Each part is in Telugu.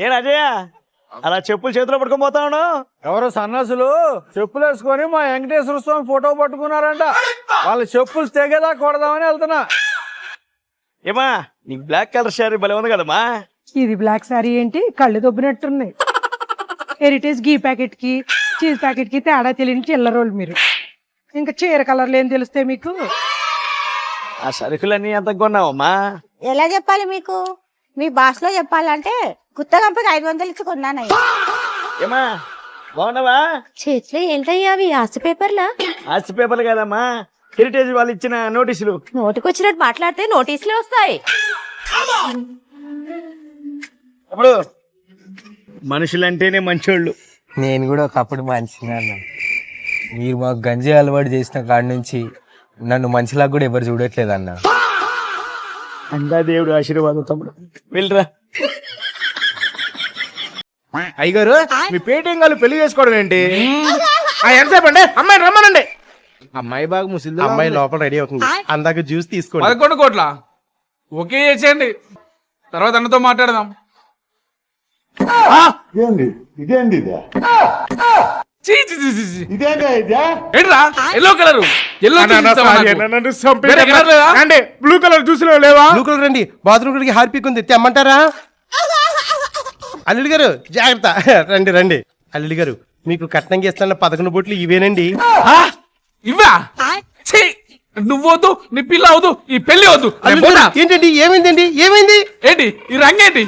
ఏం అజయ అలా చెప్పులు చేతిలో పట్టుకొని పోతా ఉన్నావు? ఎవరో సన్నాసులు చెప్పులు వేసుకొని మా వెంకటేశ్వర స్వామి ఫోటో పట్టుకున్నారంట. వాళ్ళ చెప్పులు తెగేదా కొడదామని వెళ్తున్నా. ఏమా నీకు బ్లాక్ కలర్ శారీ భలే ఉంది కదమ్మా. ఇది బ్లాక్ సారీ ఏంటి, కళ్ళు దొబ్బినట్టున్నాయి. హెరిటేజ్ గీ ప్యాకెట్ కి చీజ్ ప్యాకెట్ కి తేడా తెలియని చిల్లరోళ్ళు మీరు. ఇంకా చీర కలర్లు ఏం తెలుస్తే మీకు? ఆ సరుకులన్నీ ఎంత కొన్నావమ్మా? ఎలా చెప్పాలి మీకు? మీ భాషలో చెప్పాలంటే గుత్తగంపకి 500 ఇచ్చి కొన్నానయ్యా. ఏమా బాగున్నావా? చేతిలో ఏంటయ్యా అవి ఆస్తి పేపర్లా? ఆస్తి పేపర్లు కాదమ్మా, హెరిటేజ్ వాళ్ళు ఇచ్చిన నోటీసులు. నోటికొచ్చినట్టు మాట్లాడితే నోటీసులే వస్తాయి. అప్పుడు మనుషులంటేనే మంచోళ్ళు. నేను కూడా ఒకప్పుడు మంచిగా మీరు మాకు గంజి అలవాటు చేసిన కాడి నుంచి నన్ను మంచిలాగా కూడా ఎవరు చూడట్లేదు అన్న. అందా దేవుడు ఆశీర్వాదం తమ్ముడు. వెళ్ళరా. అయ్యగారు మీ పేటీఎం గారు పెళ్లి చేసుకోవడం ఏంటి? ఎంతసేపు అండి? అమ్మాయిని రమ్మనండి. అమ్మాయి బాగా ముసిలి అమ్మాయి లోపల రెడీ అవుతుంది, అందాక జ్యూస్ తీసుకోండి. 11 కోట్ల ఓకే చేసేయండి, తర్వాత అన్నతో మాట్లాడదాం. ఏంట్రా yellow colour? Blue colour juice లేవా? బ్లూ కలర్ రండి, బాత్రూమ్ గడికి హార్పిక్ ఉంది, తెమ్మంటారా? అల్లుడి గారు జాగ్రత్త, రండి రండి. అల్లుడి గారు మీకు కట్నంగా ఇస్తున్న 11 బొట్లు ఇవేనండి. ఇవ్వా? నువ్వొద్దు, నీ పిల్ల అవద్దు, ఈ పెళ్లి వద్దు. ఏంటండి ఏమైందండి? ఏమైంది? ఏంటి ఈ రంగేంటి?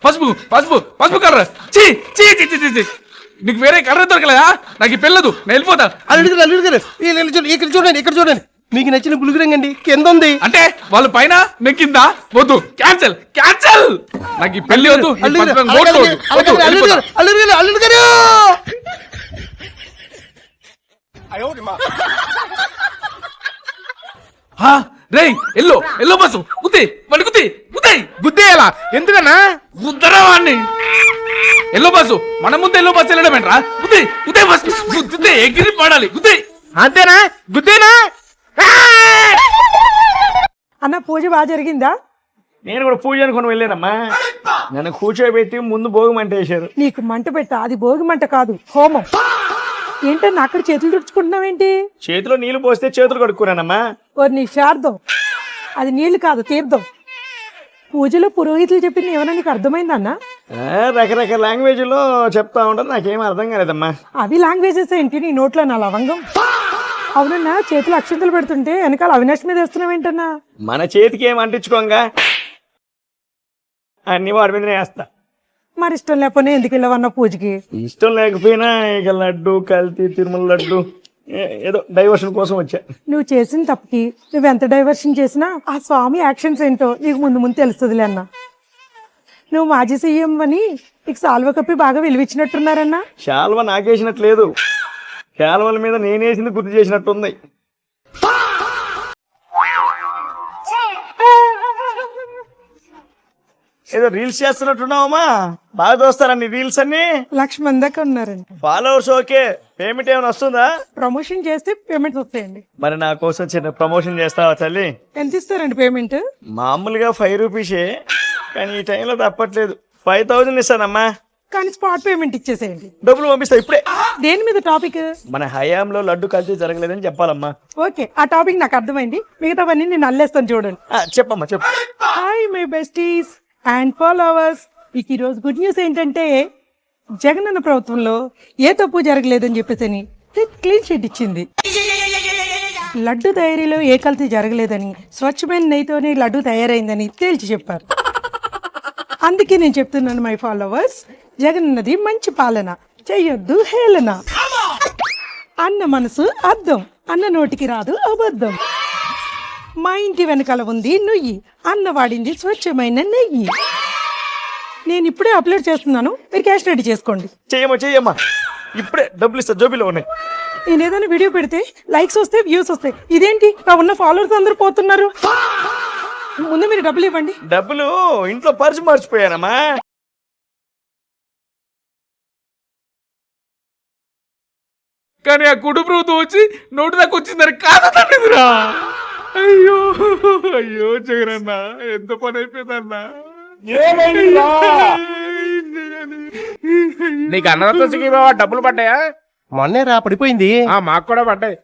పసుపు పసుపు పసుపు కలర్. చీ చీ చీ చీ చీ. నీకు వేరే కలర్ దొరకలేదా? నాకు ఈ పెళ్ళదు, నేను వెళ్ళిపోతా. అల్లుడి గారు ఇక్కడ చూడండి, ఇక్కడ చూడండి. మీకు నచ్చిన బులుగు రంగు అండి, కింద ఉంది. అంటే వాళ్ళు పైన నేను కింద. వద్దు, క్యాన్సల్ క్యాన్సల్. నాకు ఈ పెళ్లి వద్దు. అల్లుడి గారు రేయ్ ఎల్లో ఎల్లో బస్సు గుద్ది వాడి గుద్ది గుద్ది గుద్దేయాలా? ఎందుకన్నా? గుద్దరా వాడిని. ఎల్లో బస్సు మన ముందు ఎల్లో బస్సు వెళ్ళడం ఏంట్రా? గుద్ది గుద్దే బస్సు గుద్దే ఎగిరి పడాలి. గుద్ది అంతేనా? గుద్దేనా? అన్న పూజ బాగా జరిగిందా? నేను కూడా పూజ అనుకుని వెళ్ళానమ్మా. నన్ను కూర్చోబెట్టి ముందు భోగమంట వేశారు. నీకు మంట పెట్ట, అది భోగి మంట కాదు, హోమం. ఏంటన్నా అక్కడ చేతులు తుడుచుకుంటున్నావేంటి? చేతిలో నీళ్లు పోస్తే చేతులు కడుక్కున్నానమ్మా. ఓ నీ శార్థం, అది నీళ్లు కాదు తీర్థం. పూజలో పురోహితులు చెప్పింది ఏమన్నా నీకు అర్థమైందన్నా? రకరకాల లాంగ్వేజ్లో చెప్తా ఉంటారు, నాకేం అర్థం కాలేదమ్మా. అవి లాంగ్వేజెస్ ఏంటి నీ నోట్లో? నా లవంగం. అవునన్నా, చేతులు అక్షంతలు పెడుతుంటే వెనకాల అవినాష్ మీద వేస్తున్నావేంటన్నా? మన చేతికి ఏం అంటించుకోంగా, అన్ని వాడి మీదనే వేస్తా. మరి ఇష్టం లేకపోయినా ఎందుకు వెళ్ళవన్నా పూజకి? ఇష్టం లేకపోయినా ఇక లడ్డు కల్తీ తిరుమల లడ్డు ఏదో డైవర్షన్ కోసం వచ్చా. నువ్వు చేసిన తప్పుకి నువ్వెంత డైవర్షన్ చేసినా ఆ స్వామి యాక్షన్స్ ఏంటో నీకు ముందు ముందు తెలుస్తుందిలే అన్న. నువ్వు మాజీ సీఎం అని నీకు సాల్వ కప్పి బాగా విలువిచ్చినట్టున్నారన్నా. శాల్వ నాకేసినట్లేదు, శాల్వల మీద నేనేసింది గుర్తు చేసినట్టుంది. ఏదో రీల్స్ చేస్తున్నట్టున్నావమ్మా. బాగా చూస్తారా నీ రీల్స్ అన్ని? 1,00,000 మంది దాకా ఉన్నారండి. ఫాలోవర్స్ ఓకే, పేమెంట్ ఏమైనా వస్తుందా? ప్రమోషన్ చేస్తే పేమెంట్ వస్తాయండి. మరి నా కోసం చిన్న ప్రమోషన్ చేస్తావా తల్లి? ఎంత ఇస్తారండి పేమెంట్? మామూలుగా 5 రూపీసే, కానీ ఈ టైంలో తప్పట్లేదు, 5,000 ఇస్తానమ్మా. కానీ స్పాట్ పేమెంట్ ఇచ్చేసేయండి. డబ్బులు పంపిస్తా ఇప్పుడే. దేని మీద టాపిక్? మన హయాంలో లడ్డు కల్తీ జరగలేదని చెప్పాలమ్మా. ఓకే, ఆ టాపిక్ నాకు అర్థమైంది. మిగతావన్నీ నేను అల్లేస్తాను చూడండి. చెప్పమ్మా చెప్పు. Hi my besties and followers, మీకు ఈరోజు గుడ్ న్యూస్ ఏంటంటే జగనన్న ప్రభుత్వంలో ఏ తప్పు జరగలేదని చెప్పేసి క్లీన్ షీట్ ఇచ్చింది. లడ్డు తయారీలో ఏ కల్తీ జరగలేదని, స్వచ్ఛమైన నెయ్యితోనే లడ్డు తయారైందని తేల్చి చెప్పారు. అందుకే నేను చెప్తున్నాను మై ఫాలోవర్స్, జగనన్నది మంచి పాలన, చెయ్యొద్దు హేళన. అన్న మనసు అద్దం, అన్న నోటికి రాదు అబద్ధం. మా ఇంటి వెనకాల ఉంది నుయ్యి, అన్న వాడింది స్వచ్ఛమైన నెయ్యి. నేను ఇప్పుడే అప్లోడ్ చేస్తున్నాను, మీరు క్యాష్ రెడీ చేసుకోండి. చెయ్యమ్మా ఇప్పుడే డబ్బులు ఇస్తా, జోబీలో ఉన్నాయి. నేను ఏదైనా వీడియో పెడితే లైక్స్ వస్తాయి, వ్యూస్ వస్తాయి. ఇదేంటి నా ఉన్న ఫాలోవర్స్ అందరూ పోతున్నారు? ముందు మీరు డబ్బులు ఇవ్వండి. డబ్బులు ఇంట్లో పర్సు మర్చిపోయానమ్మా. కానీ ఆ కుటుంబ ప్రభుత్వం వచ్చి నోటి దాకా వచ్చిందని కాదన్నదిరా. అయ్యో అయ్యో జగనన్న, ఎంత పని అయిపోయిందన్నా. నీకు అన్నదాత సుఖీభవ డబ్బులు పడ్డాయా? మొన్నే రా పడిపోయింది. మాకు కూడా పడ్డాయి.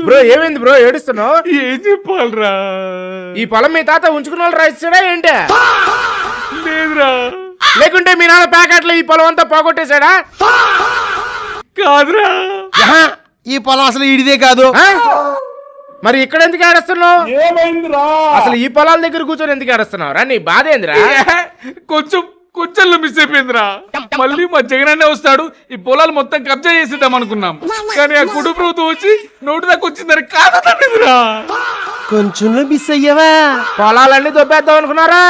బ్రో ఏమైంది బ్రో ఏడుస్తున్నావు? ఏం చెప్పాలరా? ఈ పొలం మీ తాత ఉంచుకున్న వాళ్ళు రాయిస్తాడా ఏంటి? లేదురా. లేకుంటే మీ నాన్న ప్యాకెట్లు ఈ పొలం అంతా పోగొట్టేశాడా? కాదురా. ఈ పొలం అసలు ఇడిదే కాదు. మరి ఇక్కడ ఎందుకు ఏడుస్తున్నావు? ఏమైందిరా? అసలు ఈ పొలాల దగ్గర కూర్చొని ఎందుకు ఏడుస్తున్నావు రా? నీ బాధ ఏందిరా? కొంచెం మిస్ అయిపోయిందిరా. మళ్ళీ మా జగనన్నే వస్తాడు, ఈ పొలాలు మొత్తం కబ్జా చేసేద్దాం అనుకున్నాం. కానీ ఆ కుటుంబ ప్రభుత్వం వచ్చి నోటి దాకా వచ్చిందని కాదరా. కొంచెం మిస్ అయ్యావా? పొలాలన్నీ దొబ్బేద్దాం అనుకున్నారా?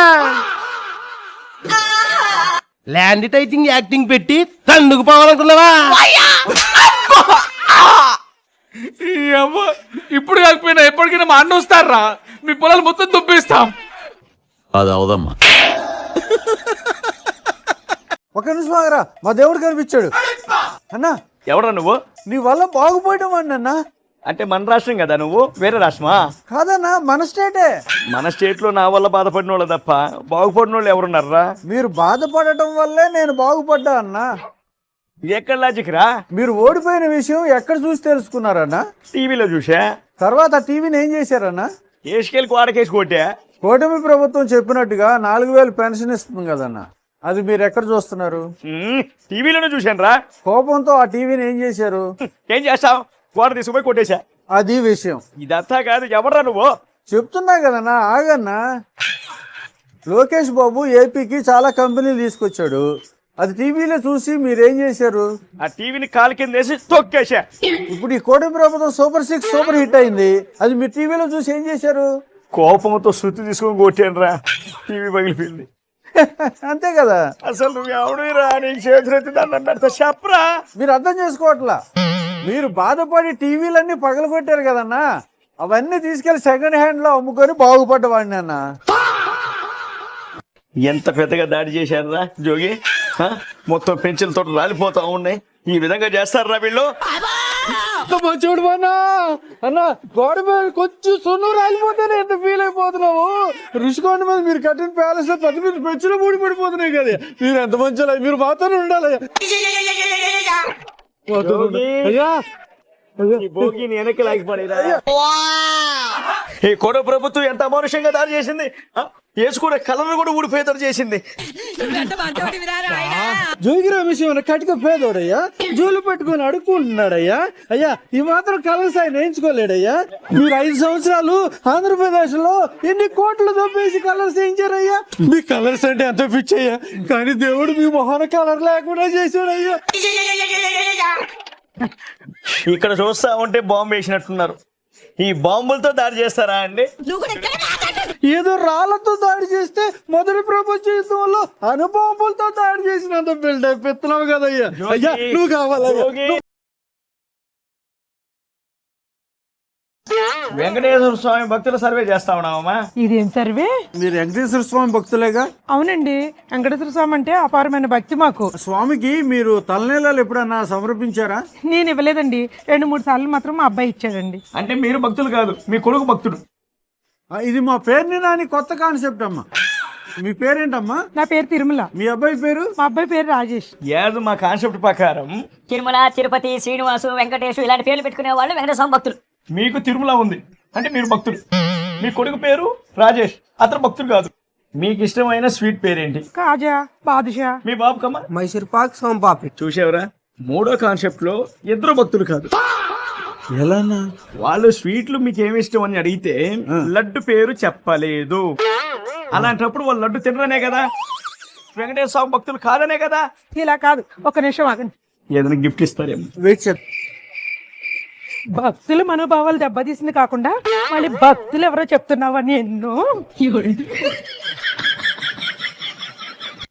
ల్యాండ్ టైటింగ్ యాక్టింగ్ పెట్టి తండుకు పోవాలనుకున్నావా? ఈ అమ్మ ఇప్పుడు కాకపోయినా ఎప్పటికైనా మా అన్న వస్తారా, మీ పొలాలు మొత్తం దొబ్బేస్తాం. అది అవదమ్మా. ఒక నిమిషం ఆగరా, మా దేవుడు కనిపించాడు. అన్నా ఎవరా నువ్వు? నీ వల్ల బాగుపోయటం అండి అన్న. అంటే మన రాష్ట్రం కదా, నువ్వు వేరే రాష్ట్రమా? కాదన్నా, మన స్టేటే. మన స్టేట్ లో నా వల్ల బాధపడిన వాళ్ళు తప్ప బాగుపడిన వాళ్ళు ఎవరున్నారా? మీరు బాధపడటం వల్లే నేను బాగుపడ్డా అన్నా. ఎక్కడ లాజిక్ రా? మీరు ఓడిపోయిన విషయం ఎక్కడ చూసి తెలుసుకున్నారన్నా? టీవీలో చూసా. తర్వాత టీవీని ఏం చేశారన్నా? ఏసుకెళ్ళి వాడకేసి కొట్టా. కూటమి ప్రభుత్వం చెప్పినట్టుగా 4000 పెన్షన్ ఇస్తుంది కదన్నా, అది మీరు ఎక్కడ చూస్తున్నారు? టీవీలోనే చూశాను రా. కోపంతో ఆ టీవీని ఏం చేశారు? ఏం చేస్తావు? గోడ తీసుకుపోయి కొట్టేశా. అది విషయం. ఇదంతా కాదు, ఎవడరా నువ్వు? చెప్తున్నా కదన్నా, ఆగన్నా. లోకేష్ బాబు ఏపీకి చాలా కంపెనీలు తీసుకొచ్చాడు, అది టీవీలో చూసి మీరేం చేశారు? ఆ టీవీని కాలు కింద వేసి తొక్కేశా. ఇప్పుడు ఈ కూటమి ప్రభుత్వం సూపర్ 6 సూపర్ హిట్ అయింది, అది మీరు టీవీలో చూసి ఏం చేశారు? కోపంతో శృతి తీసుకొని కొట్టాను రా, టీవీ పగిలిపోయింది. అంతే కదా. అసలు నువ్వు ఎవడురా? నీకు చేతులెత్తి దండం పెడతా, చెప్పరా. మీరు అర్థం చేసుకోవట్లా. మీరు బాధపడి టీవీలన్నీ పగలగొట్టారు కదన్నా, అవన్నీ తీసుకెళ్లి సెకండ్ హ్యాండ్ లో అమ్ముకొని బాగుపడ్డవాడిని అన్న. ఎంత పెద్దగా దాడి చేశారా జోగి? మొత్తం పెన్సిల్తో రాలిపోతా ఉన్నాయి. ఈ విధంగా చేస్తారా వీళ్ళు? చూడు అన్న, గోడ మీద కొంచెం సున్ను రాలిపోతేనే ఎంత ఫీల్ అయిపోతున్నావు. రుషికొండ మీద మీరు కట్టిన ప్యాలెస్ లో పెద్ద పెద్ద పెంచులు మూడి పడిపోతున్నాయి కదా. మీరు ఎంత మంచి, మీరు మాత్రం ఉండాలి. అయ్యా వెనక్కి లాగిపడేరా. ఈ కొడ ప్రభుత్వం ఎంత అమానుషంగా దాడి చేసింది. వేసుకునే కలర్ కూడా ఊడిపోయేదారు చేసింది. జోగి రమేష్ ఏమన్నా కటిక పేదోడయ్యా, జోలు పట్టుకొని అడుక్కుంటున్నాడయ్యా. అయ్యా ఈ మాత్రం కలర్స్ ఆయన వేయించుకోలేడయ్యా. మీరు 5 సంవత్సరాలు ఆంధ్రప్రదేశ్ లో ఎన్ని కోట్లు దొబ్బేసి కలర్స్ వేయించారయ్యా. మీ కలర్స్ అంటే ఎంత పిచ్చయ్యా, కానీ దేవుడు మీ మొహన కలర్ లేకుండా చేశాడయ్యా. ఇక్కడ చూస్తా ఉంటే బాంబు వేసినట్టున్నారు. ఈ బాంబులతో దాడి చేస్తారా అండి? ఏదో రాళ్లతో దాడి చేస్తే మొదటి ప్రపంచ యుద్ధంలో అణుబాంబులతో దాడి చేసినంత బిల్డప్ ఎత్తున్నావు కదయ్యా. అయ్యా నువ్వు కావాలయ్యా. వెంకటేశ్వర స్వామి భక్తుల సర్వే చేస్తా ఉన్నామమ్మా. ఇదేం సర్వే? మీరు వెంకటేశ్వర స్వామి భక్తులేగా? అవునండి, వెంకటేశ్వర స్వామి అంటే అపారమైన భక్తి మాకు. స్వామికి మీరు తలనీలాలు ఎప్పుడన్నా సమర్పించారా? నేను ఇవ్వలేదండి, 2-3 సార్లు మాత్రం మా అబ్బాయి ఇచ్చాడండి. అంటే మీరు భక్తులు కాదు, మీ కొడుకు భక్తుడు. ఇది మా పేరుని నాని కొత్త కాన్సెప్ట్ అమ్మా. మీ పేరేంటమ్మా? నా పేరు తిరుమల. మీ అబ్బాయి పేరు? మా అబ్బాయి పేరు రాజేష్. యాజ్ మా కాన్సెప్ట్ ప్రకారం తిరుమల, తిరుపతి, శ్రీనివాసు, వెంకటేశు ఇలాంటి పేర్లు పెట్టుకునే వాళ్ళు వెంకటేశ్వర భక్తులు. మీకు తిరుమల ఉంది అంటే మీరు భక్తుడు. మీ కొడుకు పేరు రాజేష్, అతను భక్తుడు కాదు. మీకు ఇష్టమైన స్వీట్ పేరేంటి? కాజా, బాదుషా. మీ బాబుకమ్మా? మైసూర్ పాక్, సోంపాపి. చూసావురా, 3వ కాన్సెప్ట్ లో ఇద్దరు భక్తులు కాదు. ఎలానా? వాళ్ళు స్వీట్లు మీకు ఏమి ఇష్టం అని అడిగితే లడ్డు పేరు చెప్పలేదు. అలాంటప్పుడు వాళ్ళు లడ్డు తినరనే కదా, వెంకటేశ్వర స్వామి భక్తులు కాదనే కదా. ఇలా కాదు, ఒక నిమిషం ఆగండి. ఏదైనా గిఫ్ట్ ఇస్తారేమో. వెయిట్ చెప్. భక్తుల మనోభావాలు దెబ్బతీసింది కాకుండా మళ్ళీ భక్తులు ఎవరో చెప్తున్నావని ఎన్నో